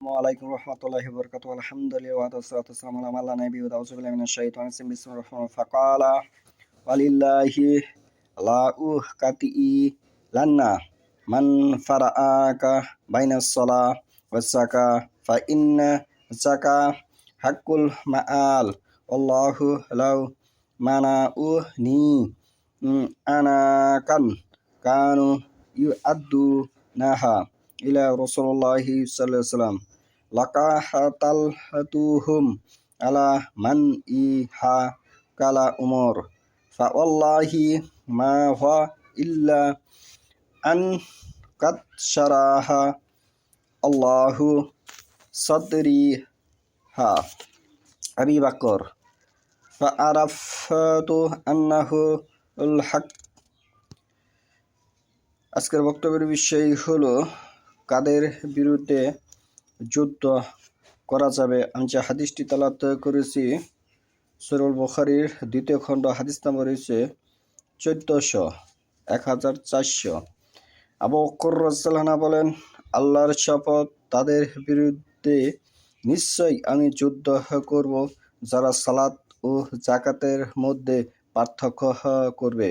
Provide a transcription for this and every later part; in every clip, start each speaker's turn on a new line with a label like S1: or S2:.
S1: ওয়ালাইকুম রহমতুল্লাহি ওয়া বারাকাতুহু আলহামদুলিল্লাহ ওয়া সালাতু ওয়াসসালামু আলা মান লা নাবিয়্যা বা'দাহু আউযু বিল্লাহি মিনাশ শাইতানির রাজিম বিসমিল্লাহির রহমানির রহিম ফাকালা ওয়ালিল্লাহি লাউ কাতি লান্না মান ফারাআকা বাইনাস সালাহ ওয়াস সাকা ফা ইন্না যাকা হাক্কুল মাআল আল্লাহু লাউ মানাউ নি আনাকান কানু ইউআদ্দু নাহা ইলা রাসূলুল্লাহি সাল্লাল্লাহু আলাইহি ওয়াসাল্লাম লাকাহাতালহাতুহুম আলা মান ইহা কালা উমর ফাওয়াল্লাহি মা হুয়া ইল্লা আন কাদ শারাহা আল্লাহু সাদরিহা আবি বকর ফাআরাফতু আন্নাহু আল হক। আজকের বক্তব্যের বিষয় হলো কাদের বিরুদ্ধে যুদ্ধ করা যাবে। আমি যে হাদিসটি তেলাওয়াত করেছি সূরা বুখারীর 2য় খণ্ড, হাদিস নম্বর হচ্ছে 1400 আবু বকর রাদিয়াল্লাহু আনহু বলেন, আল্লাহর শপথ, তাদের বিরুদ্ধে নিশ্চয়ই আমি যুদ্ধ করব যারা সালাত ও যাকাতের মধ্যে পার্থক্য করবে।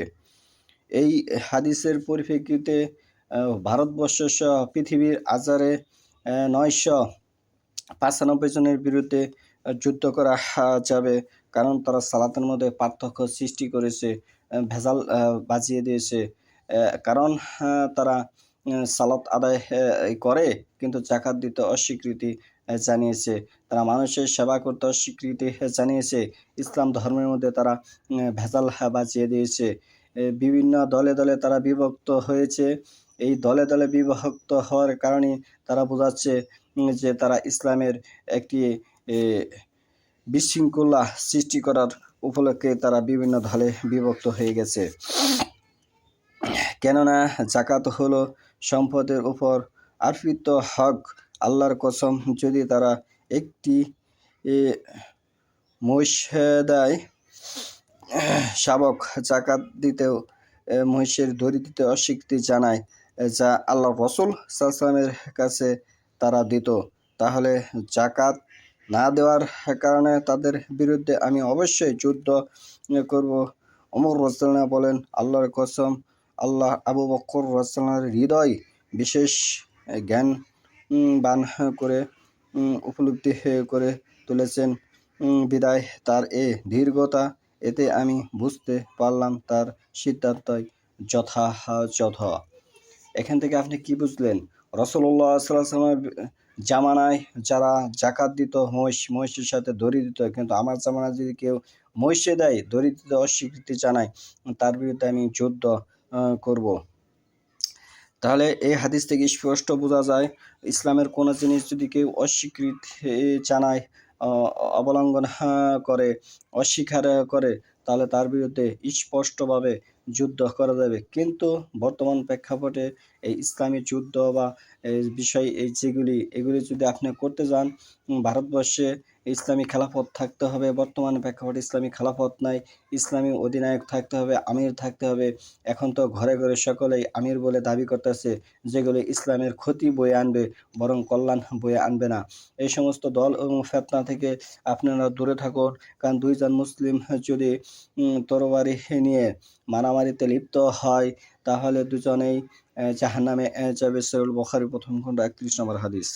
S1: এই হাদিসের পরিপ্রেক্ষিতে ভারতবর্ষ সহ পৃথিবীর 995 জনের বিরুদ্ধে যুদ্ধ করা যাবে, কারণ তারা সালাতের মধ্যে পার্থক্য সৃষ্টি করেছে, ভেজাল বাজিয়ে দিয়েছে। কারণ তারা সালাত আদায় করে কিন্তু জাকাত দিতে অস্বীকৃতি জানিয়েছে, তারা মানুষের সেবা করতে অস্বীকৃতি জানিয়েছে, ইসলাম ধর্মের মধ্যে তারা ভেজাল বাজিয়ে দিয়েছে। বিভিন্ন দলে দলে তারা বিভক্ত হয়েছে। এই দলে দলে বিভক্ত হওয়ার কারণে তারা বোঝাচ্ছে যে তারা ইসলামের একটি বিশৃঙ্খলা সৃষ্টি করার উপলক্ষে তারা বিভিন্ন দলে বিভক্ত হয়ে গেছে। কেননা জাকাত হলো সম্পদের উপর অর্পিত হক। আল্লাহর কসম, যদি তারা একটি মহিষ দেয়, শাবক জাকাত দিতেও মহিষের দড়ি দিতে অস্বীকৃতি জানায়, যা আল্লাহ রাসূল সাল্লাল্লাহু আলাইহি ওয়াসাল্লামের কাছে তারা দিত, তাহলে জাকাত না দেওয়ার কারণে তাদের বিরুদ্ধে আমি অবশ্যই যুদ্ধ করব। ওমর রাদিয়াল্লাহু আনহু বলেন, আল্লাহর কসম, আল্লাহ আবু বকর রাদিয়াল্লাহু আনহুর হৃদয় বিশেষ জ্ঞানবান করে উপলব্ধি করে তুলেছেন, বিদায় তার এ দীর্ঘতা, এতে আমি বুঝতে পারলাম তার সিদ্ধান্তই যথাযথ। এখান থেকে আপনি কি বুঝলেন? রাসূলুল্লাহ সাল্লাল্লাহু আলাইহি ওয়াসাল্লামের জামানায় যারা জাকাত দিত মহিষের সাথে দড়ি দিত, কিন্তু আমার জামানায় যদি কেউ মহিষে দেয়, দড়ি দিতে অস্বীকৃতি জানায়, তার বিরুদ্ধে আমি যুদ্ধ করব। তাহলে এই হাদিস থেকে স্পষ্ট বোঝা যায়, ইসলামের কোনো জিনিস যদি কেউ অস্বীকৃতি জানায়, অবলম্বন করে, অস্বীকার করে, তাহলে তার বিরুদ্ধে স্পষ্টভাবে যুদ্ধ করা যাবে। কিন্তু বর্তমান প্রেক্ষাপটে এই ইসলামী যুদ্ধ বা এই বিষয় এগুলি যদি আপনি করতে যান, ভারতবর্ষে ইসলামী খেলাফত থাকতে হবে। বর্তমান প্রেক্ষাপটে ইসলামী খেলাফত নাই, ইসলামী অধিনায়ক থাকতে হবে, আমির থাকতে হবে। এখন তো ঘরে ঘরে সকলেই আমির বলে দাবি করতেছে, যেগুলো ইসলামের ক্ষতি বয়ে আনবে, বরং কল্যাণ বয়ে আনবে না। এই সমস্ত দল এবং ফিতনা থেকে আপনারা দূরে থাকুন, কারণ দুইজন মুসলিম যদি তরবারি নিয়ে মারামারিতে লিপ্ত হয়, তাহলে দুজনেই জাহান্নামে যাবে। সহিহ বুখারী 1ম খণ্ড 31 নম্বর হাদিস।